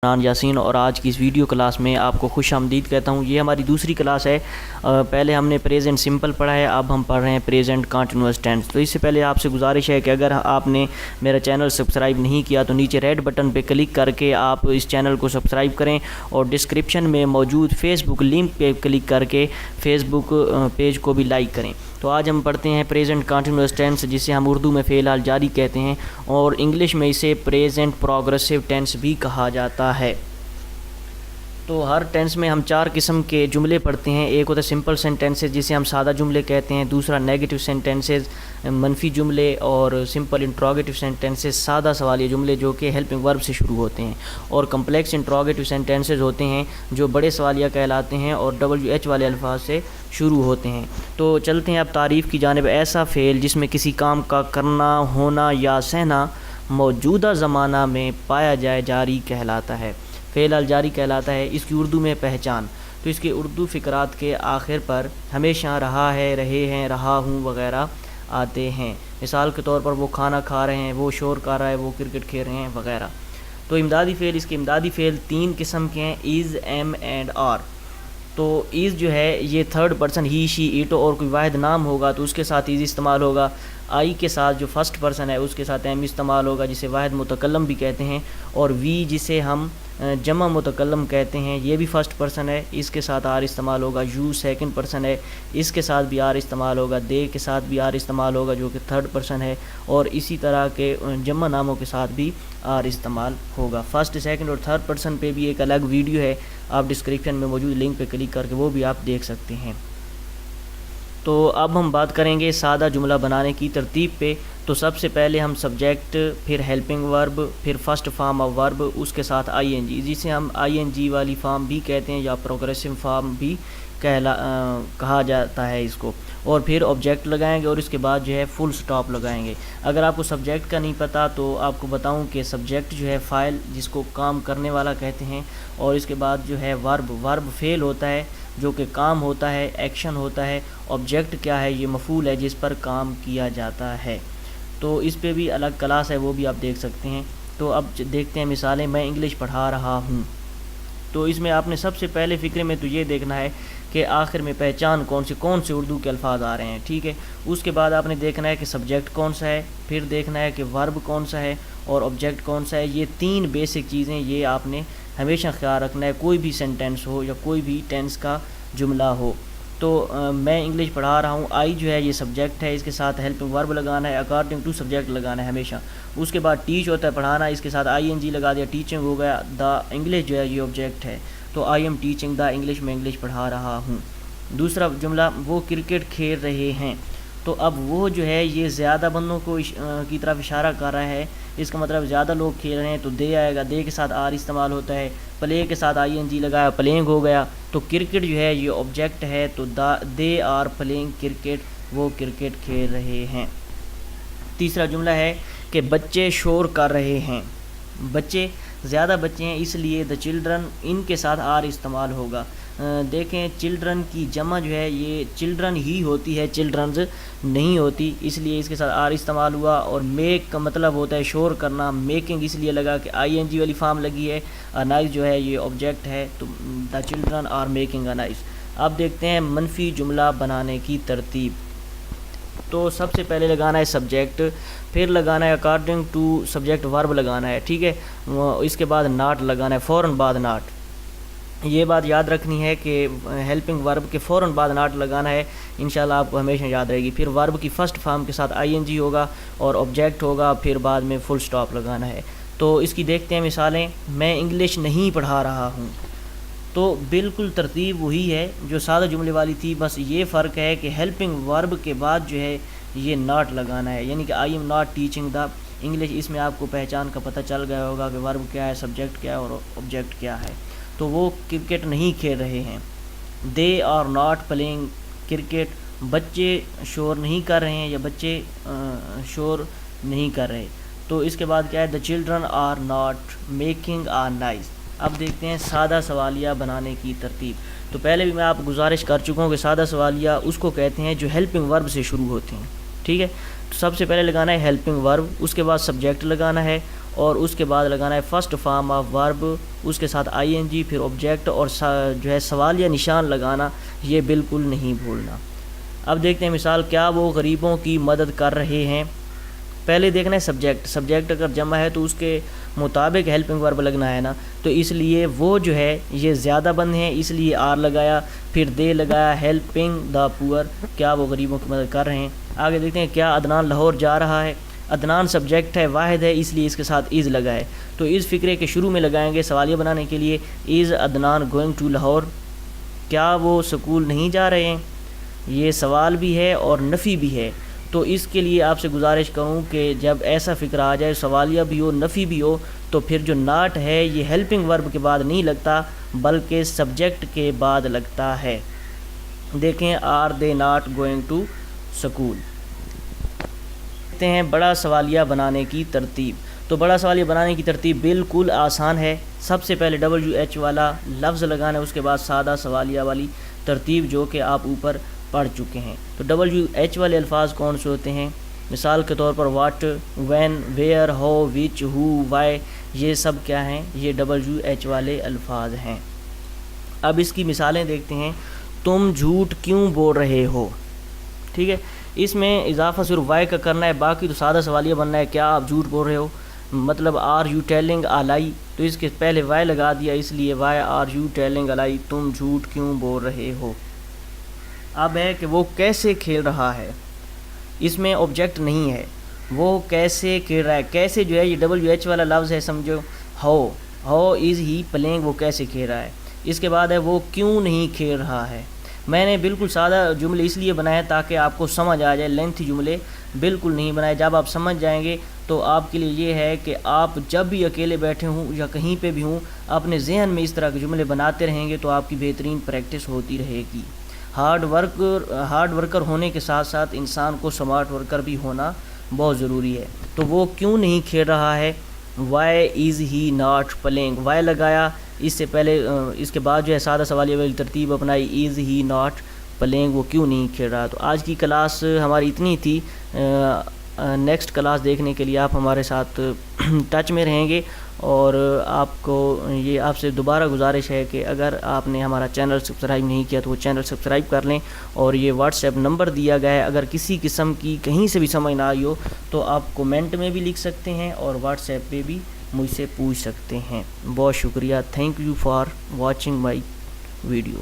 عمران یاسین اور آج کی اس ویڈیو کلاس میں آپ کو خوش آمدید کہتا ہوں۔ یہ ہماری دوسری کلاس ہے۔ پہلے ہم نے پریزنٹ سمپل پڑھا ہے، اب ہم پڑھ رہے ہیں پریزنٹ کنٹینیوس ٹینس۔ تو اس سے پہلے آپ سے گزارش ہے کہ اگر آپ نے میرا چینل سبسکرائب نہیں کیا تو نیچے ریڈ بٹن پہ کلک کر کے آپ اس چینل کو سبسکرائب کریں اور ڈسکرپشن میں موجود فیس بک لنک پہ کلک کر کے فیس بک پیج کو بھی لائک کریں۔ تو آج ہم پڑھتے ہیں پریزنٹ کنٹینیوس ٹینس، جسے ہم اردو میں فعل حال جاری کہتے ہیں اور انگلش میں اسے پریزنٹ پروگریسو ٹینس بھی کہا جاتا ہے۔ تو ہر ٹینس میں ہم 4 قسم کے جملے پڑھتے ہیں۔ ایک ہوتا ہے سمپل سینٹینسز، جسے ہم سادہ جملے کہتے ہیں۔ دوسرا نیگیٹو سینٹینسز، منفی جملے، اور سمپل انٹروگیٹو سینٹینسز، سادہ سوالیہ جملے جو کہ ہیلپنگ ورب سے شروع ہوتے ہیں، اور کمپلیکس انٹروگیٹو سینٹینسز ہوتے ہیں جو بڑے سوالیہ کہلاتے ہیں اور WH والے الفاظ سے شروع ہوتے ہیں۔ تو چلتے ہیں اب تعریف کی جانب۔ ایسا فعل جس میں کسی کام کا کرنا، ہونا یا سہنا موجودہ زمانہ میں پایا جائے جاری کہلاتا ہے، فعل حال جاری کہلاتا ہے۔ اس کی اردو میں پہچان، تو اس کے اردو فقرات کے آخر پر ہمیشہ رہا ہے، رہے ہیں، رہا ہوں وغیرہ آتے ہیں۔ مثال کے طور پر وہ کھانا کھا رہے ہیں، وہ شور کر رہا ہے، وہ کرکٹ کھیل رہے ہیں وغیرہ۔ تو امدادی فعل، اس کے امدادی فعل 3 قسم کے ہیں: از، ایم اینڈ آر۔ تو از جو ہے یہ third person he, she, it, اور کوئی واحد نام ہوگا تو اس کے ساتھ از استعمال ہوگا۔ آئی کے ساتھ جو فرسٹ پرسن ہے اس کے ساتھ ایم استعمال ہوگا، جسے واحد متکلم بھی کہتے ہیں۔ اور وی جسے ہم جمع متکلم کہتے ہیں، یہ بھی فرسٹ پرسن ہے، اس کے ساتھ آر استعمال ہوگا۔ یو سیکنڈ پرسن ہے، اس کے ساتھ بھی آر استعمال ہوگا۔ دے کے ساتھ بھی آر استعمال ہوگا جو کہ تھرڈ پرسن ہے، اور اسی طرح کے جمع ناموں کے ساتھ بھی آر استعمال ہوگا۔ فرسٹ، سیکنڈ اور تھرڈ پرسن پہ بھی ایک الگ ویڈیو ہے، آپ ڈسکرپشن میں موجود لنک پہ کلک کر کے وہ بھی آپ دیکھ سکتے ہیں۔ تو اب ہم بات کریں گے سادہ جملہ بنانے کی ترتیب پہ۔ تو سب سے پہلے ہم سبجیکٹ، پھر ہیلپنگ ورب، پھر فرسٹ فارم آف ورب، اس کے ساتھ ING، جسے ہم ING والی فارم بھی کہتے ہیں یا پروگریسو فارم بھی کہا جاتا ہے اس کو، اور پھر آبجیکٹ لگائیں گے اور اس کے بعد جو ہے فل سٹاپ لگائیں گے۔ اگر آپ کو سبجیکٹ کا نہیں پتہ تو آپ کو بتاؤں کہ سبجیکٹ جو ہے فاعل جس کو کام کرنے والا کہتے ہیں، اور اس کے بعد جو ہے ورب فعل ہوتا ہے جو کہ کام ہوتا ہے، ایکشن ہوتا ہے۔ آبجیکٹ کیا ہے؟ یہ مفعول ہے جس پر کام کیا جاتا ہے۔ تو اس پہ بھی الگ کلاس ہے، وہ بھی آپ دیکھ سکتے ہیں۔ تو اب دیکھتے ہیں مثالیں۔ میں انگلش پڑھا رہا ہوں، تو اس میں آپ نے سب سے پہلے فقرے میں تو یہ دیکھنا ہے کہ آخر میں پہچان کون سے اردو کے الفاظ آ رہے ہیں، ٹھیک ہے۔ اس کے بعد آپ نے دیکھنا ہے کہ سبجیکٹ کون سا ہے، پھر دیکھنا ہے کہ ورب کون سا ہے اور آبجیکٹ کون سا ہے۔ یہ 3 بیسک چیزیں یہ آپ نے ہمیشہ خیال رکھنا ہے، کوئی بھی سینٹینس ہو یا کوئی بھی ٹینس کا جملہ ہو۔ تو میں انگلش پڑھا رہا ہوں، آئی جو ہے یہ سبجیکٹ ہے، اس کے ساتھ ہیلپنگ ورب لگانا ہے، اکارڈنگ ٹو سبجیکٹ لگانا ہے ہمیشہ۔ اس کے بعد ٹیچ ہوتا ہے پڑھانا، اس کے ساتھ ING لگا دیا، ٹیچنگ ہو گیا۔ دا انگلش جو ہے یہ آبجیکٹ ہے، تو I am teaching the English, میں انگلش پڑھا رہا ہوں۔ دوسرا جملہ، وہ کرکٹ کھیل رہے ہیں، تو اب وہ جو ہے یہ زیادہ بندوں کو کی طرف اشارہ کر رہا ہے، اس کا مطلب زیادہ لوگ کھیل رہے ہیں، تو دے آئے گا، دے کے ساتھ آر استعمال ہوتا ہے۔ پلے کے ساتھ ING لگایا، پلینگ ہو گیا۔ تو کرکٹ جو ہے یہ آبجیکٹ ہے، تو دے آر پلینگ کرکٹ، وہ کرکٹ کھیل رہے ہیں۔ تیسرا جملہ ہے کہ بچے شور کر رہے ہیں، بچے زیادہ بچے ہیں اس لیے دا چلڈرن، ان کے ساتھ آر استعمال ہوگا۔ دیکھیں چلڈرن کی جمع جو ہے یہ چلڈرن ہی ہوتی ہے، چلڈرنز نہیں ہوتی، اس لیے اس کے ساتھ آر استعمال ہوا۔ اور میک کا مطلب ہوتا ہے شور کرنا، میکنگ اس لیے لگا کہ ING والی فارم لگی ہے۔ نائس جو ہے یہ آبجیکٹ ہے، تو the children are making a nice. اب دیکھتے ہیں منفی جملہ بنانے کی ترتیب۔ تو سب سے پہلے لگانا ہے سبجیکٹ، پھر لگانا ہے اکارڈنگ ٹو سبجیکٹ ورب لگانا ہے، ٹھیک ہے۔ اس کے بعد ناٹ لگانا ہے، فوراً بعد ناٹ۔ یہ بات یاد رکھنی ہے کہ ہیلپنگ ورب کے فوراً بعد ناٹ لگانا ہے، انشاءاللہ آپ کو ہمیشہ یاد رہے گی۔ پھر ورب کی فرسٹ فارم کے ساتھ ING ہوگا اور آبجیکٹ ہوگا، پھر بعد میں فل سٹاپ لگانا ہے۔ تو اس کی دیکھتے ہیں مثالیں۔ میں انگلش نہیں پڑھا رہا ہوں، تو بالکل ترتیب وہی ہے جو سادہ جملے والی تھی، بس یہ فرق ہے کہ ہیلپنگ ورب کے بعد جو ہے یہ ناٹ لگانا ہے، یعنی کہ I am not teaching the English. اس میں آپ کو پہچان کا پتہ چل گیا ہوگا کہ ورب کیا ہے، سبجیکٹ کیا ہے اور آبجیکٹ کیا ہے۔ تو وہ کرکٹ نہیں کھیل رہے ہیں، they are not playing cricket, بچے شور نہیں کر رہے ہیں یا بچے شور نہیں کر رہے۔ تو اس کے بعد کیا ہے، the children are not making a noise. اب دیکھتے ہیں سادہ سوالیہ بنانے کی ترتیب۔ تو پہلے بھی میں آپ گزارش کر چکا ہوں کہ سادہ سوالیہ اس کو کہتے ہیں جو ہیلپنگ ورب سے شروع ہوتے ہیں، ٹھیک ہے۔ تو سب سے پہلے لگانا ہے ہیلپنگ ورب، اس کے بعد سبجیکٹ لگانا ہے اور اس کے بعد لگانا ہے فرسٹ فارم آف ورب، اس کے ساتھ آئی این جی، پھر آبجیکٹ اور جو ہے سوالیہ نشان لگانا، یہ بالکل نہیں بھولنا۔ اب دیکھتے ہیں مثال، کیا وہ غریبوں کی مدد کر رہے ہیں۔ پہلے دیکھنا ہے سبجیکٹ اگر جمع ہے تو اس کے مطابق ہیلپنگ ورب لگنا ہے نا، تو اس لیے وہ جو ہے یہ زیادہ بند ہیں، اس لیے آر لگایا، پھر دے لگایا، ہیلپنگ دا پور، کیا وہ غریبوں کی مدد کر رہے ہیں۔ آگے دیکھتے ہیں، کیا عدنان لاہور جا رہا ہے۔ عدنان سبجیکٹ ہے، واحد ہے، اس لیے اس کے ساتھ از لگا ہے، تو اس فقرے کے شروع میں لگائیں گے سوالیہ بنانے کے لیے، از عدنان گوئنگ ٹو لاہور، کیا وہ سکول نہیں جا رہے ہیں۔ یہ سوال بھی ہے اور نفی بھی ہے، تو اس کے لیے آپ سے گزارش کروں کہ جب ایسا فقرہ آ جائے، سوالیہ بھی ہو نفی بھی ہو، تو پھر جو ناٹ ہے یہ ہیلپنگ ورب کے بعد نہیں لگتا بلکہ سبجیکٹ کے بعد لگتا ہے۔ دیکھیں، are they not going to school. دیکھتے ہیں بڑا سوالیہ بنانے کی ترتیب۔ تو بڑا سوالیہ بنانے کی ترتیب بالکل آسان ہے۔ سب سے پہلے WH والا لفظ لگانا ہے، اس کے بعد سادہ سوالیہ والی ترتیب جو کہ آپ اوپر پڑھ چکے ہیں۔ تو WH والے الفاظ کون سے ہوتے ہیں؟ مثال کے طور پر what, when, where, how, which, who, why, یہ سب کیا ہیں؟ یہ WH والے الفاظ ہیں۔ اب اس کی مثالیں دیکھتے ہیں۔ تم جھوٹ کیوں بول رہے ہو، ٹھیک ہے، اس میں اضافہ صرف وائی کا کرنا ہے، باقی تو سادہ سوالیہ بننا ہے، کیا آپ جھوٹ بول رہے ہو، مطلب آر یو ٹیلنگ اے لائی، تو اس کے پہلے وائی لگا دیا، اس لیے why are you telling a lie, تم جھوٹ کیوں بول رہے ہو۔ اب ہے کہ وہ کیسے کھیل رہا ہے، اس میں آبجیکٹ نہیں ہے، وہ کیسے کھیل رہا ہے، کیسے جو ہے یہ WH والا لفظ ہے، سمجھو، ہاؤ از ہی پلینگ، وہ کیسے کھیل رہا ہے۔ اس کے بعد ہے وہ کیوں نہیں کھیل رہا ہے۔ میں نے بالکل سادہ جملے اس لیے بنائے تاکہ آپ کو سمجھ آ جائے، لینتھی جملے بالکل نہیں بنائے۔ جب آپ سمجھ جائیں گے تو آپ کے لیے یہ ہے کہ آپ جب بھی اکیلے بیٹھے ہوں یا کہیں پہ بھی ہوں، اپنے ذہن میں اس طرح کے جملے بناتے رہیں گے تو آپ کی بہترین پریکٹس ہوتی رہے گی۔ ہارڈ ورکر ہونے کے ساتھ ساتھ انسان کو سمارٹ ورکر بھی ہونا بہت ضروری ہے۔ تو وہ کیوں نہیں کھیل رہا ہے، why is he not playing, why لگایا، اس سے پہلے اس کے بعد جو ہے سادہ سوالیہ والی ترتیب اپنائی، از ہی ناٹ پلینگ، وہ کیوں نہیں کھیل رہا۔ تو آج کی کلاس ہماری اتنی تھی۔ نیکسٹ کلاس دیکھنے کے لیے آپ ہمارے ساتھ ٹچ میں رہیں گے، اور آپ کو یہ آپ سے دوبارہ گزارش ہے کہ اگر آپ نے ہمارا چینل سبسکرائب نہیں کیا تو وہ چینل سبسکرائب کر لیں، اور یہ واٹس ایپ نمبر دیا گیا ہے، اگر کسی قسم کی کہیں سے بھی سمجھ نہ آئی ہو تو آپ کومنٹ میں بھی لکھ سکتے ہیں اور واٹس ایپ پہ بھی مجھ سے پوچھ سکتے ہیں۔ بہت شکریہ، thank you for watching my video.